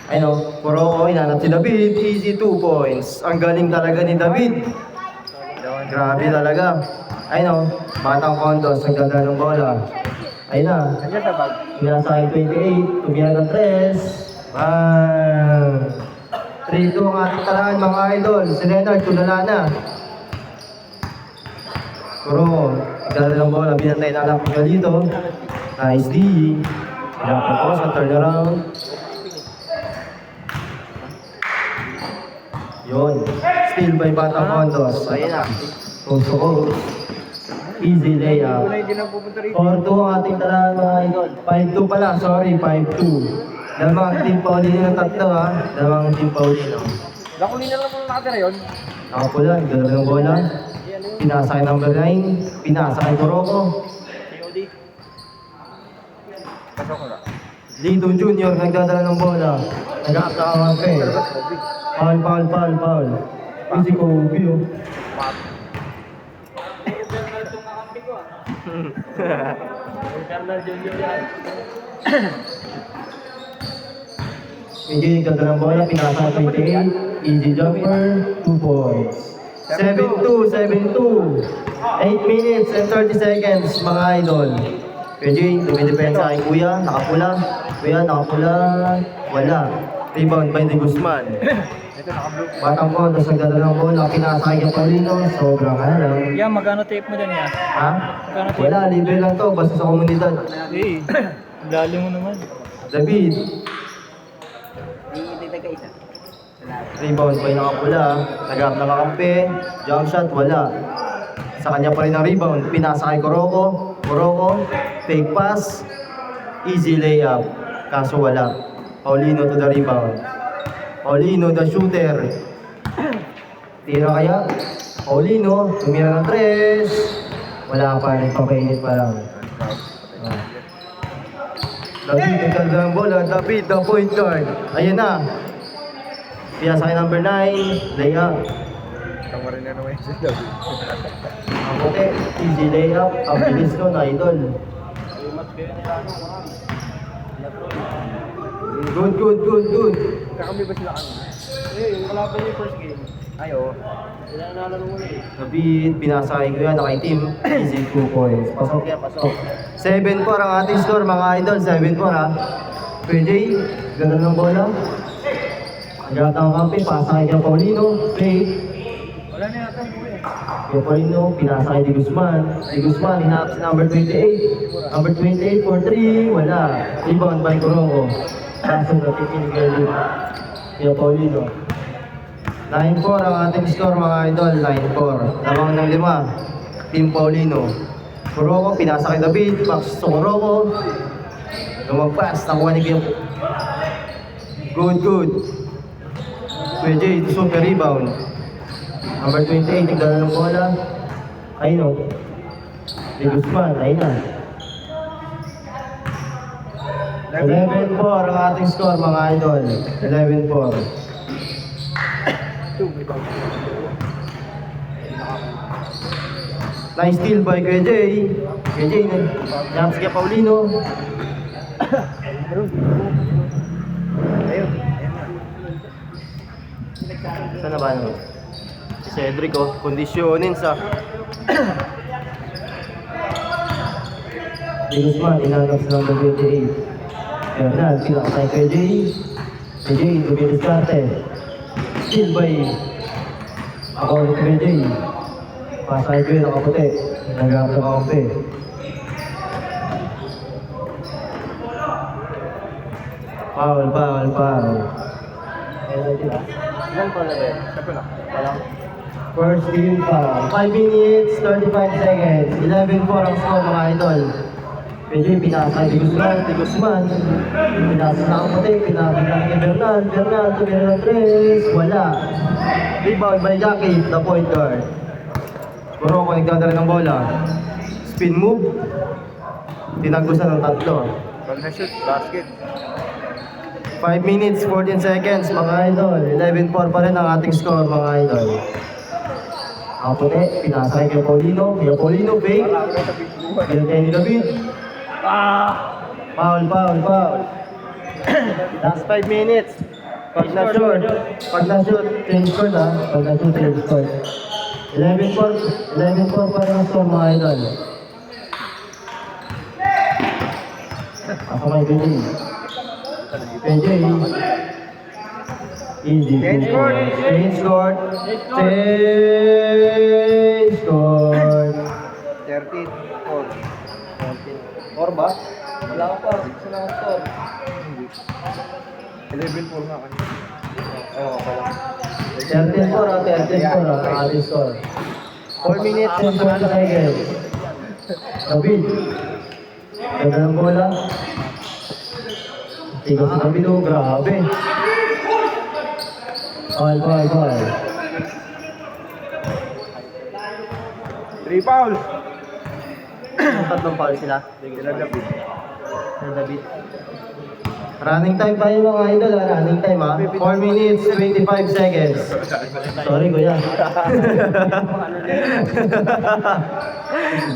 Ayun o, Kuroko, hinanap si David. Easy 2 points. Ang galing talaga ni David. Grabe talaga. Ayun o, Batang Condos, nagdadala ng bola. Ayun na. Nandiyan sa bag. Nasa 28, tumira ng 3. Bang! 3-2 ang ating tarahan mga idol. Si Leonard, tulala na. Kuroko, nagdadala ng bola. Binantay na lang niya dito. Nice D. Dapat po sa turnaround. Yun. Still by Batang Condos. Ayun na. Close to close. Easy layup. Wala hindi na pupunta rito. 4-2 ang ating tarahan mga idol. 5-2 pala. Sorry, 5-2. Dalawang team Paulino ng tatlo ha. Dalawang team Paulino. Nakulina lang muna nakatira yun. Nakapula. Dalawa ng bola. Pinasa kay number 9. Pinasa kay Kuroko. COD. Pasok ko na. Lito Junior nagdadala ng bola. Nag-up na ang angke. Foul. Easy Kobe oh. Bernal Junior yan. Hindi nagdadala ng bola. Pinasa kay 28. Easy jumper. 2 points. 7-2. 8 minutes and 30 seconds mga idol. PJ, dumidepensa kay Kuya. Nakapula. Kuya, nakapula. Wala. Rebound by De Guzman. Ito naka-blue. Batang ko, tapos nagdadala ng bola. Pinasa kay Paulino. Sobrang alam. Yeah, magkano tape mo dyan ya? Ha? Magkano tape? Wala, libre lang to. Basta sa komunidad. Eh, lalim mo naman. David. Itagay isa. Rebound by nakapula. Nag-up na kakampi. Jump shot, wala. Sa kanya pa rin ang rebound. Pinasa kay Kuroko. Fake pass. Easy layup. Kaso wala. Paulino to the rebound. Paulino the shooter. Tira kaya. Paulino. Tumira ng 3. Wala pa. Nagpapainit pa lang. David, nagkalda ng bola. David, the point guard. Ayan na. Pinasa kay number 9. Layup. Tama rin na naman yung siya. Ang puti, easy layup. Ang bilis ko na idol. Good. Kakami ba sila kanina? Yung kalaban yung first game. Ay, oo. Sila nalaro mo eh. David, pinasa kay Kuya, naka-team. Easy 2 points. Pasok. 7-4 ang ating score mga idol. 7-4 ha. PJ, ganda ng bola. Nagkakot ang kampi, pasa kay Paulino. Play. Wala na yata yung buhay. Kaya Paulino, pinasa kay De Guzman. De Guzman, hinahap si number 28. Number 28 for 3, wala. Rebound by Kuroko. Kaso natin ulit. Kaya Paulino. 9-4 ang ating score mga idol. 9-4. Lamang ng 5. Team Paulino. Kuroko, pinasa kay David. Pass sa Kuroko. Lumagpas, nakuha ni Kiyok. Good. PJ, super rebound. Number 28, nagdala ng bola. Ayun o. De Guzman, ayun na. 11-4 ang ating score mga idol. 11-4. Nice steal by Kuya Jay. Kuya Jay, nag-jump si Paulino. Ayun. Saan na ba naman? Si Cedric oh, kondisyonin sa De Guzman, inanap sa number 28. Bernal, pinakasay kay Jay. Kay Jay, dumidiskarte. Steal by ako ulit kay Jay. Pasay ko yun, nakaputi. Nagagap na kakampi. Foul. Ilan pa na ba? Siya pa na. Walang first team foul. 5 minutes, 35 seconds. 11-4 ang score mga idol. Pwede pinasa kay De Guzman. Pinasa sa kaputi, pinasa kay Bernal. Tumira ng 3. Wala. Rebound by Jackie, the point guard. Kuroko nagdadala ng bola. Spin move. Tinagusan ng 3. Ball na shoot. Basket. 5 minutes, 14 seconds mga idol. 11-4 pa rin ang ating score mga idol. Ang puti, pinasa kay Paulino. Kaya Paulino, fake. Kaya kay David. Foul. Last 5 minutes. Pag na-shoot, change court ha. Pag na-shoot, change court. 11-4 pa rin ang score mga idol. Ako may PJ. PJ. Easy. Change court. Change court. Change court. 13, 4. 4 ba? Wala ka pa, 6 na ang score. 11-4 nga kanina. Oo, pala. 13-4 ha, 13-4 ha, ating score. 4 minutes and 20 seconds. David. Ganda ng bola. Tigas sa David, oh, grabe. Ball. 3 fouls. Tatlong foul sila. Sila David. David. Running time pa yun mga idol ha, running time ha. 4 minutes, 25 seconds. Sorry kuya.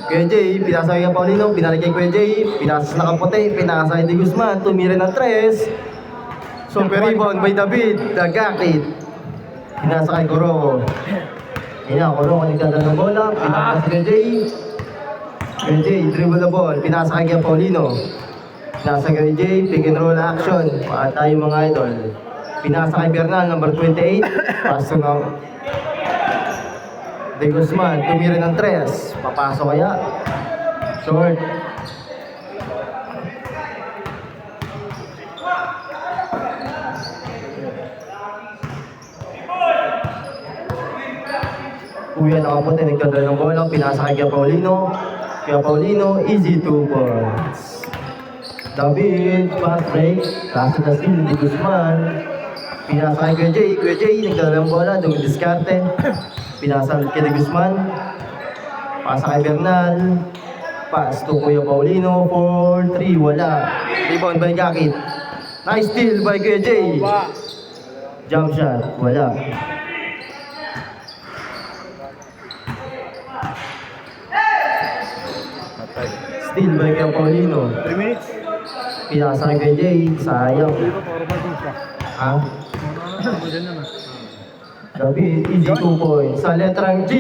Kuya Jay, pinasa kay Paulino, pinalik kay Kuya Jay, pinasas na kapote, pinasa kay De Guzman, tumira ng 3. Super rebound by David, Dagakit. Pinasa kay Coroco. Yan, Coroco nagdadala ng bola, pinasa kay Kuya Jay. Kuya Jay, dribble the ball, pinasa kay Paulino. Pinasa kay Jay, pick and roll action. Tayo mga idol. Pinasa kay Bernal, number 28. Paso na. De Guzman, tumira ng 3. Papasok kaya. Short. Kuya nakapunta, nagkadala ng bola. Pinasa kay Paulino. Kaya Paulino, easy 2 points. David, fast break, kaso na steal, De Guzman. Pinasa kay Kuya Jay, nagdala ng bola, dumidiskarte. Pinasa kay De Guzman. Pasa kay Bernal. Pass to Kuya Paulino, 4-3, wala. Rebound by Gakit. Nice steal by Kuya Jay. Jump shot, wala. Steal by Kuya Paulino. 3 minutes. Pinasa kay Kuya Jay, sayang. Ha? David, easy 2 points. Sa letrang G,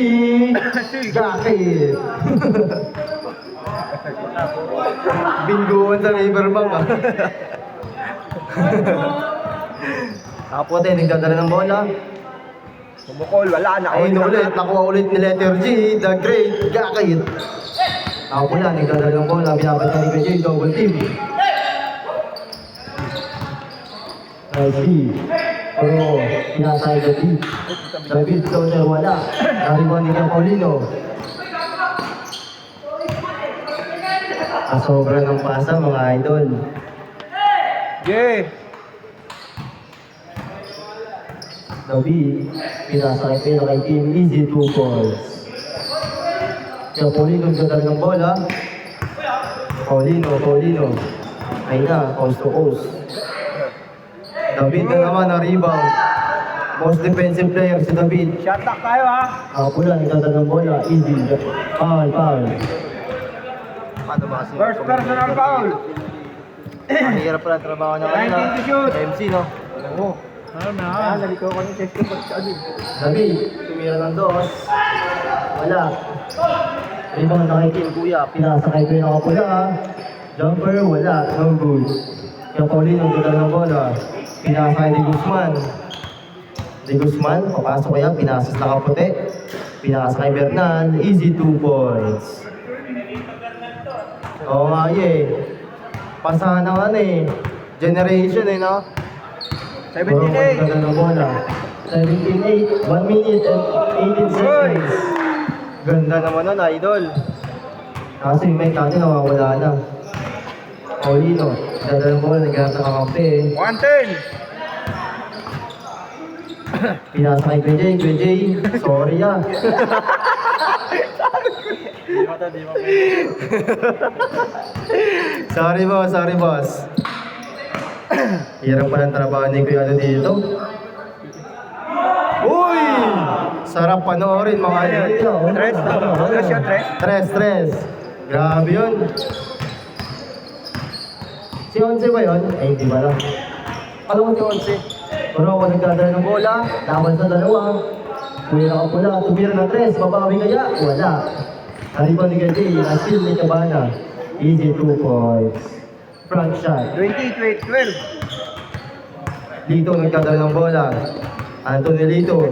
Gakit. Bingoan sa Riverbank ah. Kapote, nagdadala ng bola. Sumukol, wala na. Ayun ulit, nakuha ulit ni letter G, the great Gakit. Ako lang, nagdadala ng bola, binabad ka ni Kuya Jay, double team. Nice. Pero, pinasa kay David. David, Toner, wala. Nariwan ni Kuya Paulino. Sobra ng pasa, mga idol. Yeah. David, pinasa kay Pino kay Team Easy 2 points. Kaya Paulino, nagdadala ng bola. Paulino. Ay na, coast to coast. David na naman na rebound. Most defensive player si David. Shot back tayo ha. Ako lang, nagdadala ng bola. Easy. Foul. First personal foul. Ang hirap pala ang trabaho na kanina. 19 to shoot. MC, no? Oo. Nalikaw ko ni Chesko pag sa ano. David, tumira ng 2. Wala. Rebound na kay Kim Kuya. Pinasa kay Kuya Nakapula. Jumper, wala. No good. Kaya Paulino, nagdadala ng bola. Pinasa kay De Guzman, papasok kaya, pinasas na kaputi. Pinasa kay Bernal, easy 2 points. Oo nga pasahan na generation no? 17-8. Ganda ng bola. 17-8, 1 minute and 18 seconds. Ganda naman nun, idol. Kasi may tati nawawala na. Paulino, ganda ng bola, naghanap ng kakampi 110. Pinasa kay Kuya Jay, sorry Sorry boss. Hirap pa ng trabaho ni Kuya dito. Uy! Sarap panoorin mga idol. Tres. Tres yun, tres? Tres. Grabe yun. Si Onse ba yun? Ay, hindi ba lang. Alam mo si 11. Kuroko nagdadala ng bola, laban sa dalawa. Kuya nakapula, tumira ng 3, babawi kaya? Wala. Halipan ni KJ, na-steal ni Cabana. Easy 2 points. Front shot. 20, 12. Lito nagdadala ng bola. Anthony Lito.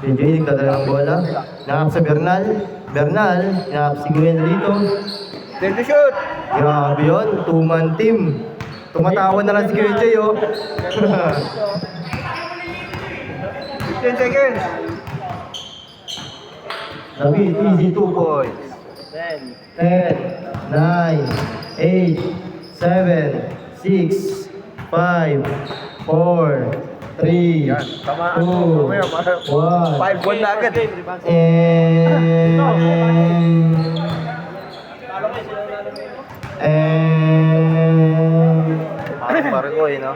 KJ nagdadala ng bola. Nakap sa Bernal. Bernal, nakap si Gwen Lito. Then to shoot. Grabe yun, 2-man team. Tumatawa na lang si KJ, oh. 15 seconds. David, easy 2 points. 10. 10, 9, 8, 7, 6, 5, 4, 3, Yan, tamaan 2, mo. Mamaya, 1. 5-1 na agad. And Parang ko eh, no?